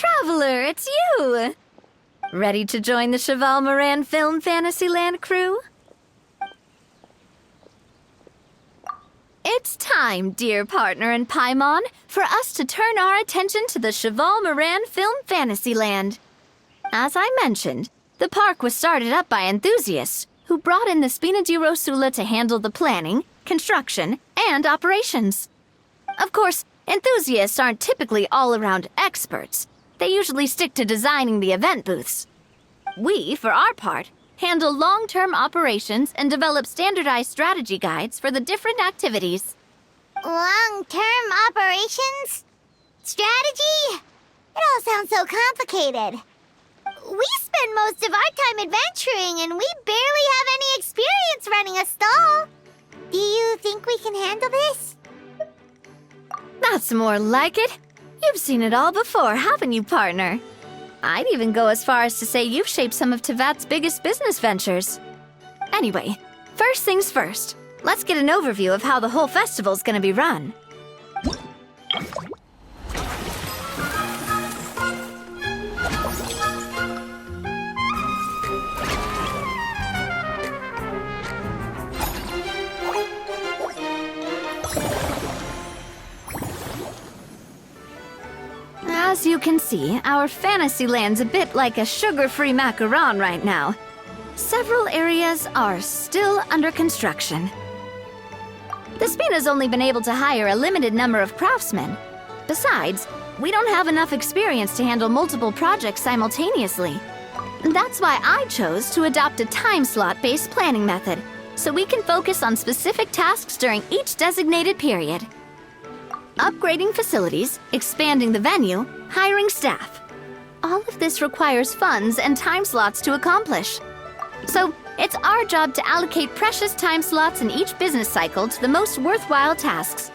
Traveler, it's you! Ready to join the Cheval Moran Film Fantasyland crew? It's time, dear partner and Paimon, for us to turn our attention to the Cheval Moran Film Fantasyland. As I mentioned, the park was started up by enthusiasts who brought in the Spina di Rosula to handle the planning, construction, and operations. Of course, enthusiasts aren't typically all-around experts. They usually stick to designing the event booths. We, for our part, handle long-term operations and develop standardized strategy guides for the different activities. Long-term operations? Strategy? It all sounds so complicated. We spend most of our time adventuring and we barely have any experience running a stall. Do you think we can handle this? That's more like it. You've seen it all before, haven't you, partner? I'd even go as far as to say you've shaped some of Tevat's biggest business ventures. Anyway, first things first. Let's get an overview of how the whole festival's gonna be run. As you can see, our Fantasyland's a bit like a sugar-free macaron right now. Several areas are still under construction. The Spina's only been able to hire a limited number of craftsmen. Besides, we don't have enough experience to handle multiple projects simultaneously. That's why I chose to adopt a time slot-based planning method, so we can focus on specific tasks during each designated period. Upgrading facilities, expanding the venue, hiring staff. All of this requires funds and time slots to accomplish. So, it's our job to allocate precious time slots in each business cycle to the most worthwhile tasks.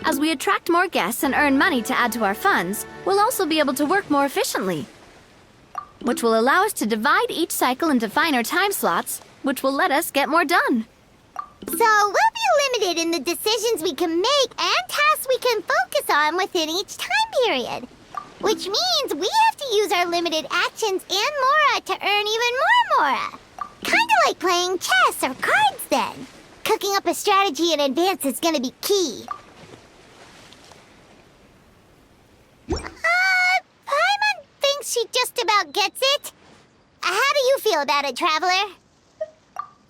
As we attract more guests and earn money to add to our funds, we'll also be able to work more efficiently, which will allow us to divide each cycle into finer time slots, which will let us get more done. So we'll be limited in the decisions we can make and tasks we can focus on within each time period. Which means we have to use our limited actions and Mora to earn even more Mora. Kinda like playing chess or cards then. Cooking up a strategy in advance is gonna be key. Paimon thinks she just about gets it. How do you feel about it, Traveler?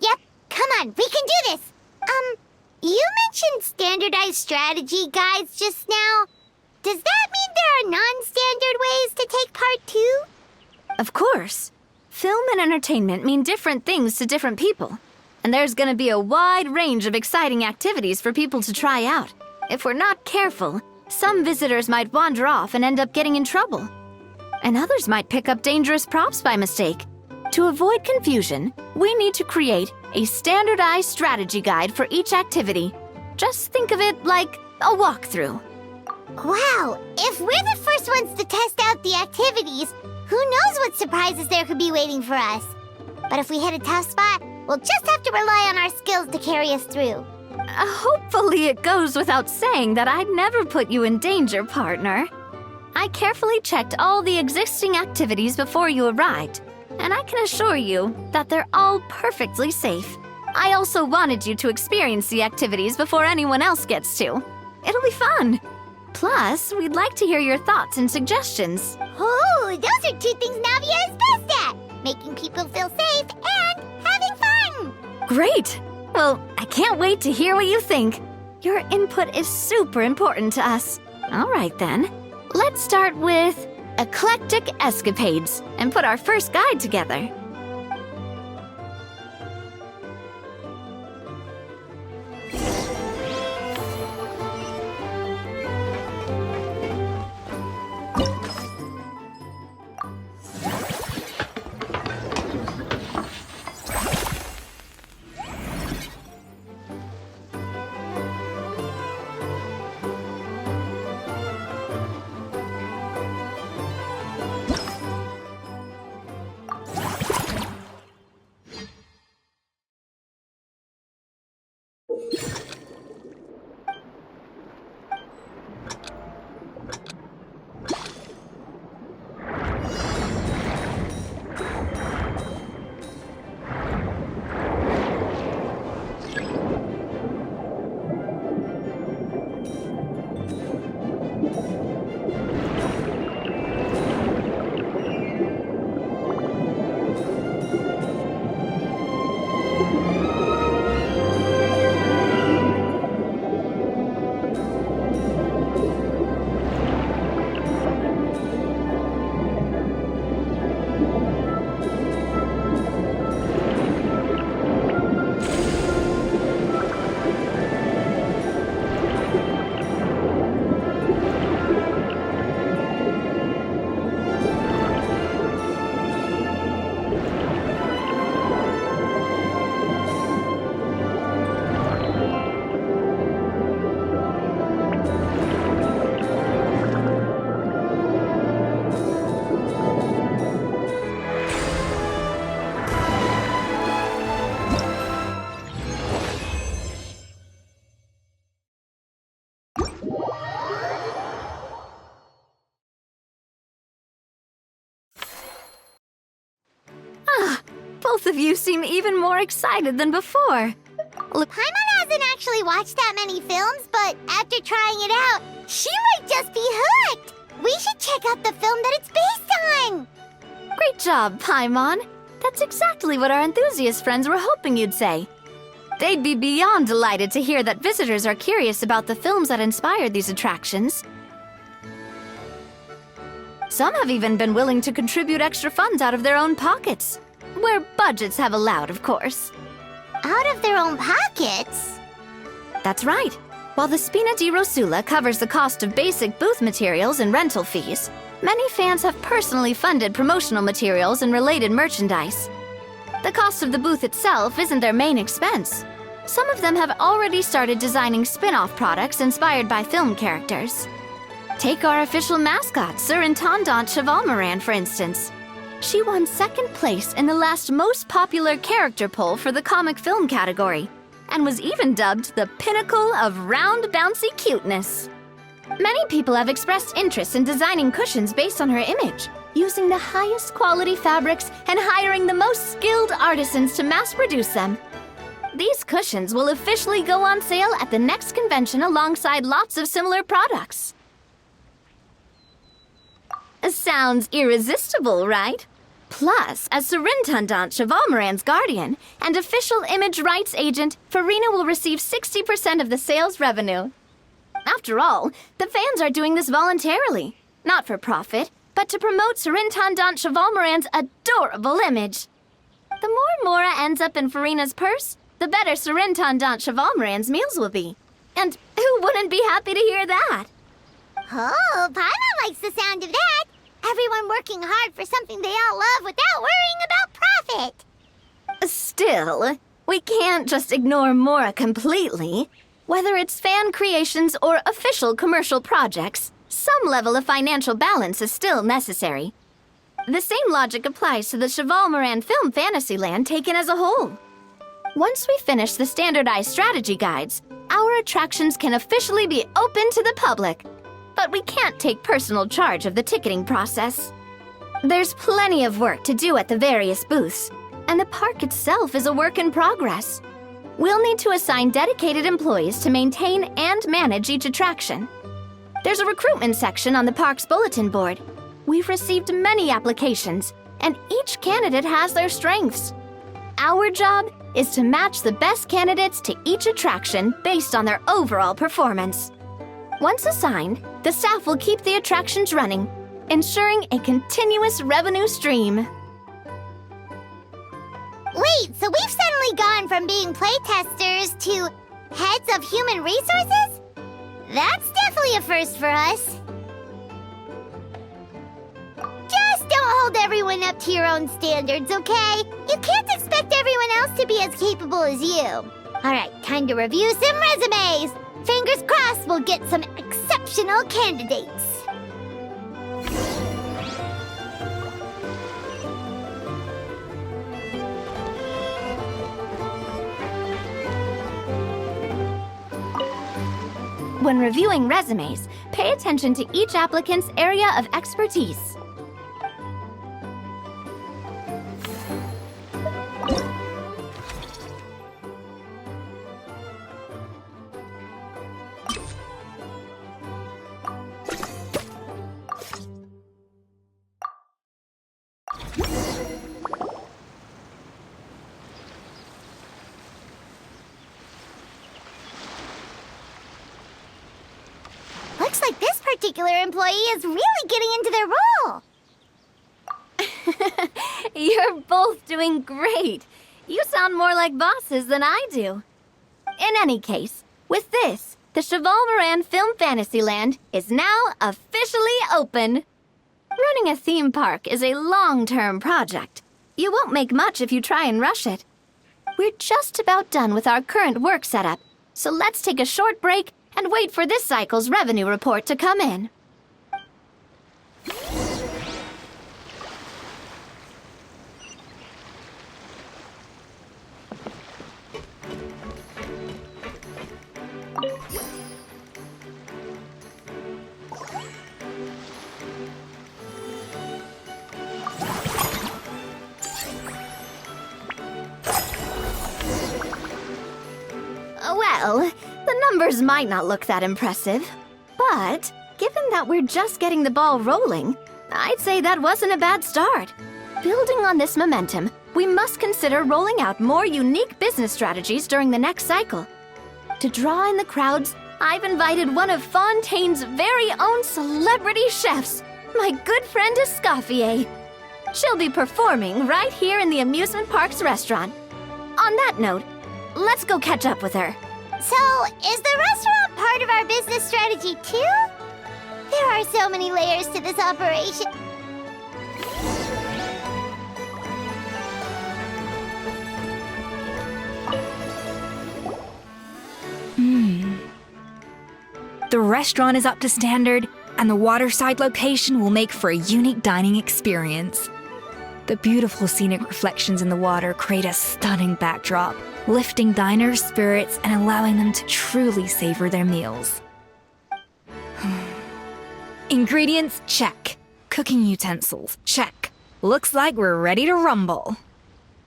Yep, come on, we can do this. You mentioned standardized strategy guides just now. Does that mean there are non-standard ways to take part too? Of course. Film and entertainment mean different things to different people. And there's gonna be a wide range of exciting activities for people to try out. If we're not careful, some visitors might wander off and end up getting in trouble. And others might pick up dangerous props by mistake. To avoid confusion, we need to create a standardized strategy guide for each activity. Just think of it like a walkthrough. Wow, if we're the first ones to test out the activities, who knows what surprises there could be waiting for us. But if we hit a tough spot, we'll just have to rely on our skills to carry us through. Hopefully it goes without saying that I'd never put you in danger, partner. I carefully checked all the existing activities before you arrived, and I can assure you that they're all perfectly safe. I also wanted you to experience the activities before anyone else gets to. It'll be fun. Plus, we'd like to hear your thoughts and suggestions. Oh, those are two things Navia is best at. Making people feel safe and having fun. Great! Well, I can't wait to hear what you think. Your input is super important to us. All right then, let's start with Eclectic Escapades and put our first guide together. Both of you seem even more excited than before. Paimon hasn't actually watched that many films, but after trying it out, she might just be hooked! We should check out the film that it's based on! Great job, Paimon. That's exactly what our enthusiast friends were hoping you'd say. They'd be beyond delighted to hear that visitors are curious about the films that inspired these attractions. Some have even been willing to contribute extra funds out of their own pockets. Where budgets have allowed, of course. Out of their own pockets? That's right. While the Spina di Rosula covers the cost of basic booth materials and rental fees, many fans have personally funded promotional materials and related merchandise. The cost of the booth itself isn't their main expense. Some of them have already started designing spin-off products inspired by film characters. Take our official mascot, Surintendant Chevalmoran, for instance. She won second place in the last most popular character poll for the comic film category, and was even dubbed the pinnacle of round, bouncy cuteness. Many people have expressed interest in designing cushions based on her image, using the highest quality fabrics and hiring the most skilled artisans to mass produce them. These cushions will officially go on sale at the next convention alongside lots of similar products. Sounds irresistible, right? Plus, as Surintendant Chevalmoran's guardian and official image rights agent, Farina will receive 60% of the sales revenue. After all, the fans are doing this voluntarily, not for profit, but to promote Surintendant Chevalmoran's adorable image. The more Mora ends up in Farina's purse, the better Surintendant Chevalmoran's meals will be. And who wouldn't be happy to hear that? Oh, Paimon likes the sound of that! Everyone working hard for something they all love without worrying about profit! Still, we can't just ignore Mora completely. Whether it's fan creations or official commercial projects, some level of financial balance is still necessary. The same logic applies to the Chevalmoran Film Fantasyland taken as a whole. Once we finish the standardized strategy guides, our attractions can officially be open to the public. But we can't take personal charge of the ticketing process. There's plenty of work to do at the various booths, and the park itself is a work in progress. We'll need to assign dedicated employees to maintain and manage each attraction. There's a recruitment section on the park's bulletin board. We've received many applications, and each candidate has their strengths. Our job is to match the best candidates to each attraction based on their overall performance. Once assigned, the staff will keep the attractions running, ensuring a continuous revenue stream. Wait, so we've suddenly gone from being playtesters to heads of human resources? That's definitely a first for us. Just don't hold everyone up to your own standards, okay? You can't expect everyone else to be as capable as you. All right, time to review some resumes. Fingers crossed we'll get some exceptional candidates. When reviewing resumes, pay attention to each applicant's area of expertise. Looks like this particular employee is really getting into their role. You're both doing great. You sound more like bosses than I do. In any case, with this, the Chevalmoran Film Fantasyland is now officially open. Running a theme park is a long-term project. You won't make much if you try and rush it. We're just about done with our current work setup, so let's take a short break and wait for this cycle's revenue report to come in. Well, the numbers might not look that impressive, but given that we're just getting the ball rolling, I'd say that wasn't a bad start. Building on this momentum, we must consider rolling out more unique business strategies during the next cycle. To draw in the crowds, I've invited one of Fontaine's very own celebrity chefs, my good friend Escoffier. She'll be performing right here in the amusement park's restaurant. On that note, let's go catch up with her. So, is the restaurant part of our business strategy too? There are so many layers to this operation. The restaurant is up to standard, and the waterside location will make for a unique dining experience. The beautiful scenic reflections in the water create a stunning backdrop, lifting diners' spirits and allowing them to truly savor their meals. Ingredients, check. Cooking utensils, check. Looks like we're ready to rumble.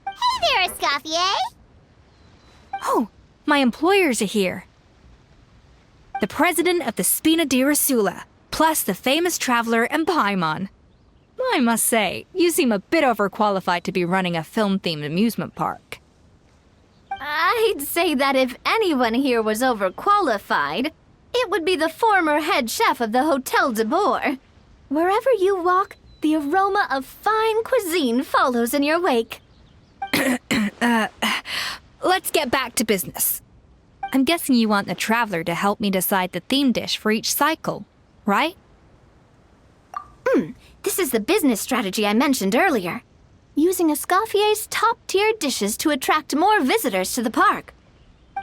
Hey there, Escoffier! Oh, my employers are here. The president of the Spina di Rasula, plus the famous traveler and Paimon. I must say, you seem a bit overqualified to be running a film-themed amusement park. I'd say that if anyone here was overqualified, it would be the former head chef of the Hotel de Boer. Wherever you walk, the aroma of fine cuisine follows in your wake. Let's get back to business. I'm guessing you want the traveler to help me decide the theme dish for each cycle, right? This is the business strategy I mentioned earlier. Using Escoffier's top-tier dishes to attract more visitors to the park.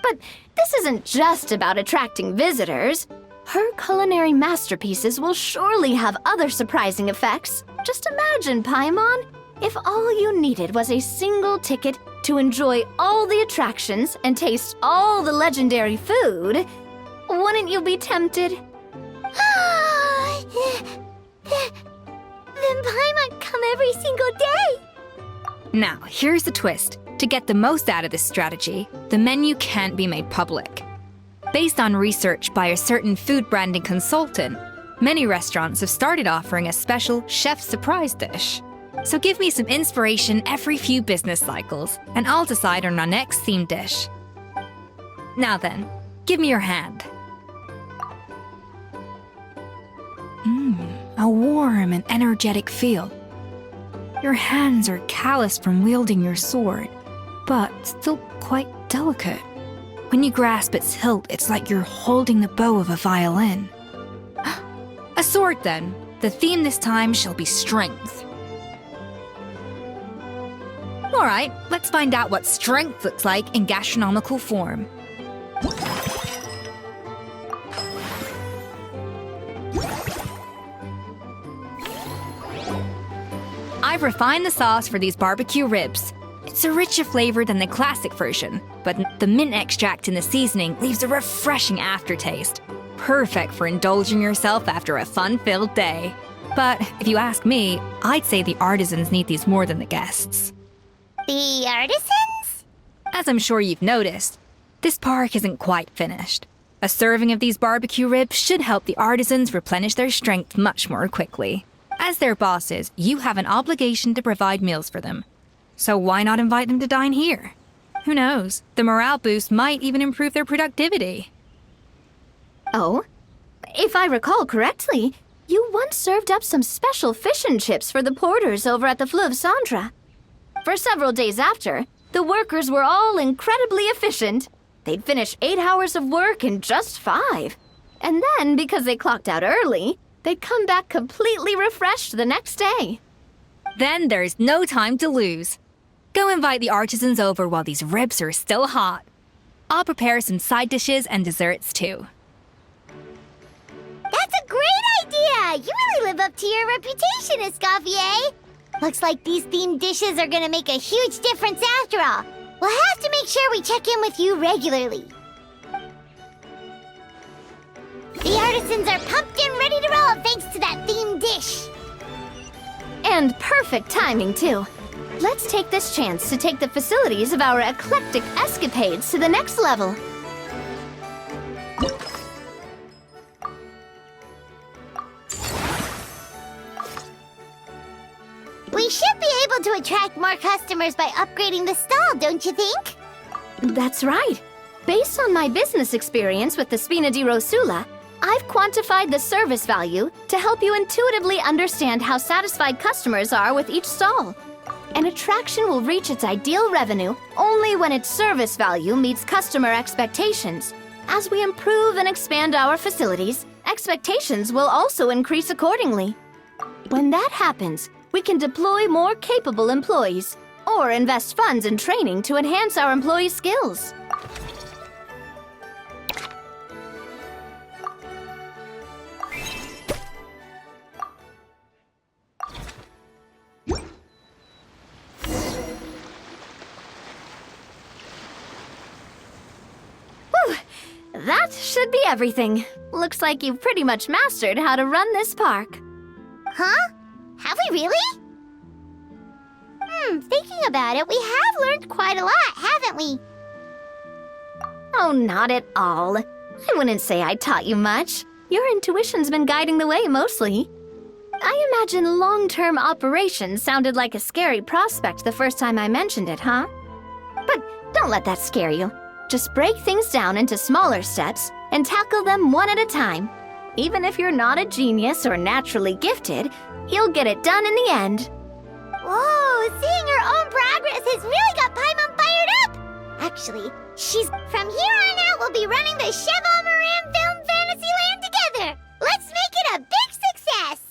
But this isn't just about attracting visitors. Her culinary masterpieces will surely have other surprising effects. Just imagine, Paimon, if all you needed was a single ticket to enjoy all the attractions and taste all the legendary food. Wouldn't you be tempted? Then Paimon come every single day! Now, here's the twist. To get the most out of this strategy, the menu can't be made public. Based on research by a certain food branding consultant, many restaurants have started offering a special chef surprise dish. So give me some inspiration every few business cycles, and I'll decide on our next theme dish. Now then, give me your hand. A warm and energetic feel. Your hands are calloused from wielding your sword, but still quite delicate. When you grasp its hilt, it's like you're holding the bow of a violin. A sword, then. The theme this time shall be strength. All right, let's find out what strength looks like in gastronomical form. I've refined the sauce for these barbecue ribs. It's a richer flavor than the classic version, but the mint extract in the seasoning leaves a refreshing aftertaste. Perfect for indulging yourself after a fun-filled day. But if you ask me, I'd say the artisans need these more than the guests. The artisans? As I'm sure you've noticed, this park isn't quite finished. A serving of these barbecue ribs should help the artisans replenish their strength much more quickly. As their bosses, you have an obligation to provide meals for them. So why not invite them to dine here? Who knows? The morale boost might even improve their productivity. Oh, if I recall correctly, you once served up some special fish and chips for the porters over at the Fleuve Centre. For several days after, the workers were all incredibly efficient. They'd finish 8 hours of work in just 5. And then, because they clocked out early, they'd come back completely refreshed the next day. Then there's no time to lose. Go invite the artisans over while these ribs are still hot. I'll prepare some side dishes and desserts too. That's a great idea! You really live up to your reputation, Escoffier! Looks like these themed dishes are gonna make a huge difference after all. We'll have to make sure we check in with you regularly. The artisans are pumped and ready to roll thanks to that themed dish. And perfect timing, too. Let's take this chance to take the facilities of our eclectic escapades to the next level. We should be able to attract more customers by upgrading the stall, don't you think? That's right. Based on my business experience with the Spina di Rosula, I've quantified the service value to help you intuitively understand how satisfied customers are with each stall. An attraction will reach its ideal revenue only when its service value meets customer expectations. As we improve and expand our facilities, expectations will also increase accordingly. When that happens, we can deploy more capable employees or invest funds in training to enhance our employees' skills. That should be everything. Looks like you've pretty much mastered how to run this park. Huh? Have we really? Thinking about it, we have learned quite a lot, haven't we? Oh, not at all. I wouldn't say I taught you much. Your intuition's been guiding the way mostly. I imagine long-term operations sounded like a scary prospect the first time I mentioned it, huh? But don't let that scare you. Just break things down into smaller steps and tackle them one at a time. Even if you're not a genius or naturally gifted, you'll get it done in the end. Whoa, seeing her own progress has really got Paimon fired up! Actually, from here on out, we'll be running the Cheval Moran Film Fantasyland together! Let's make it a big success!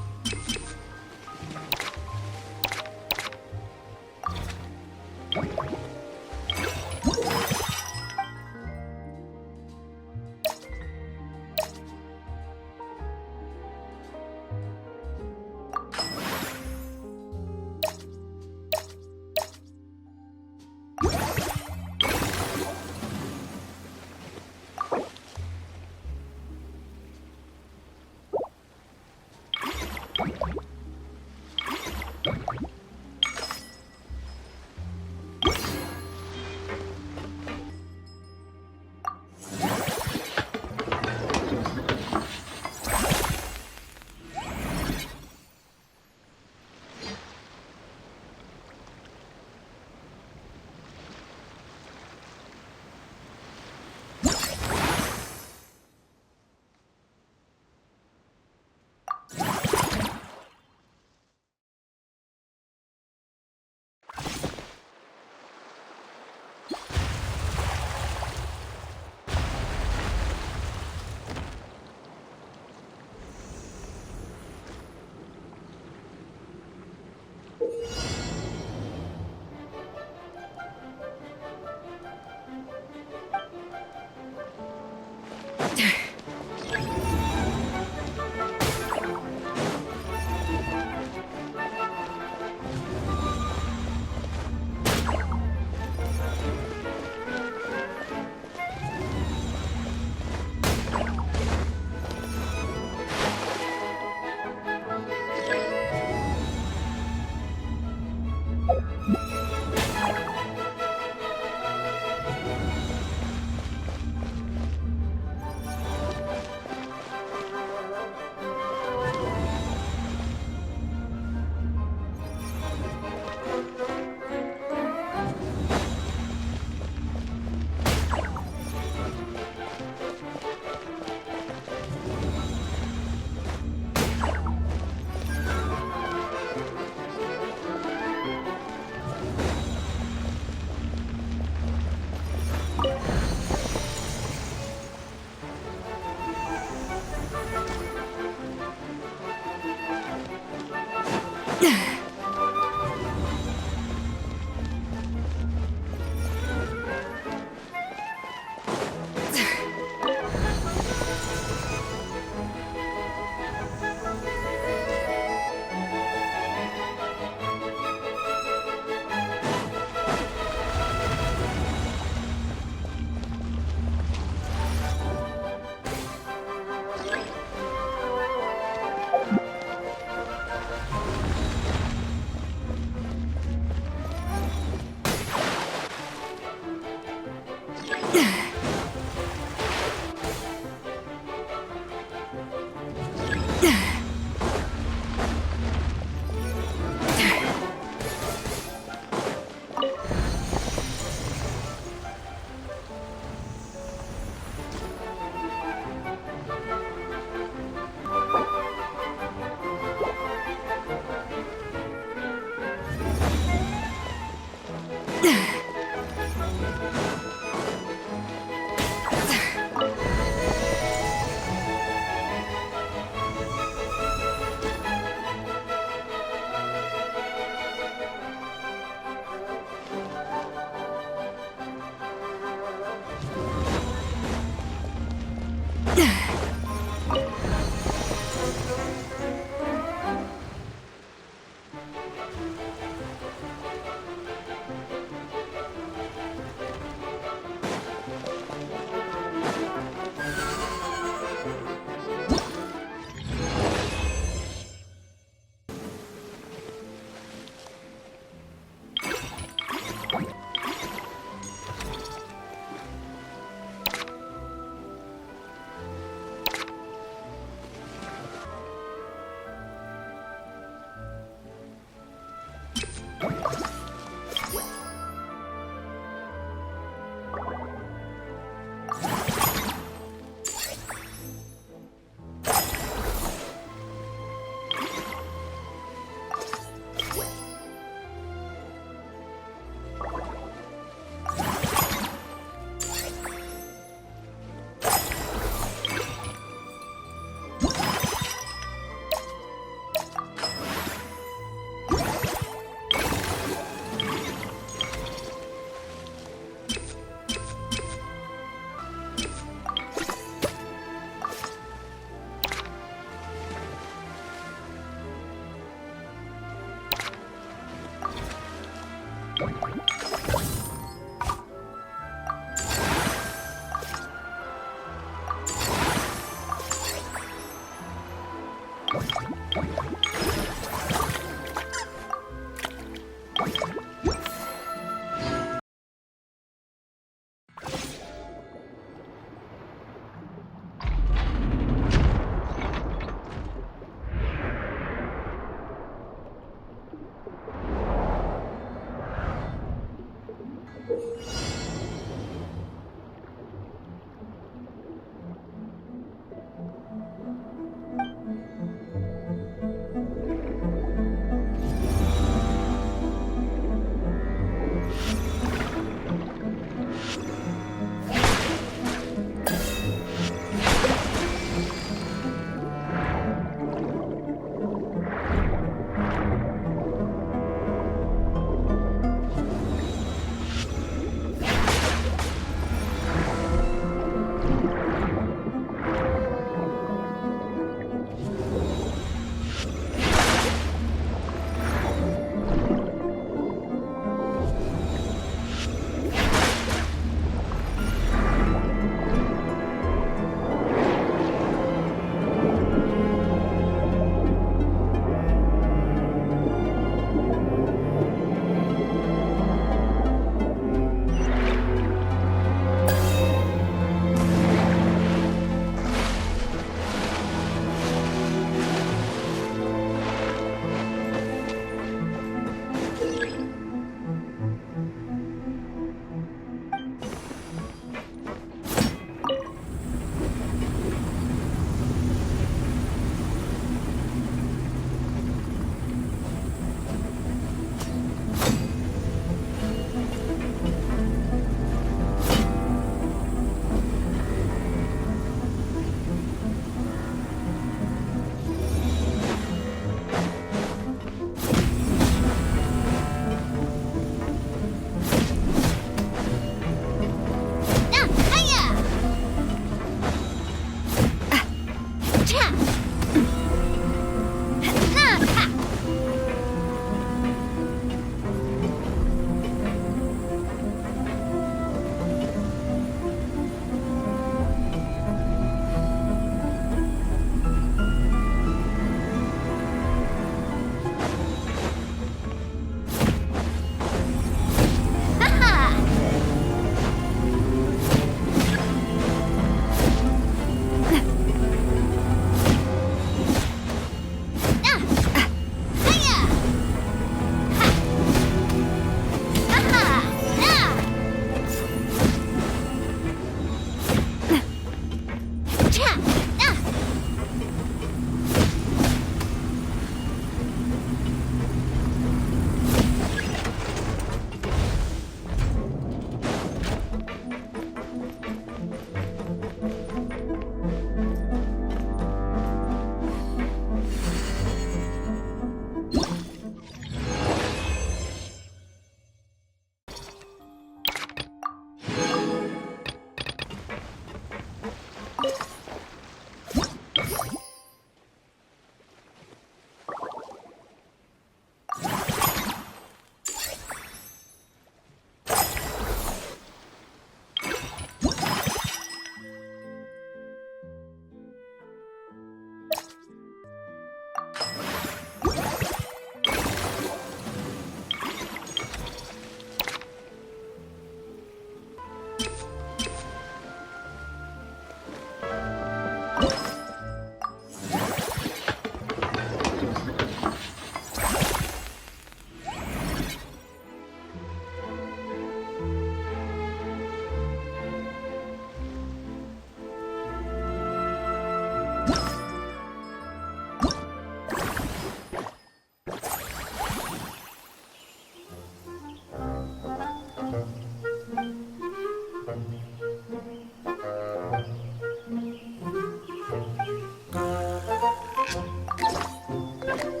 you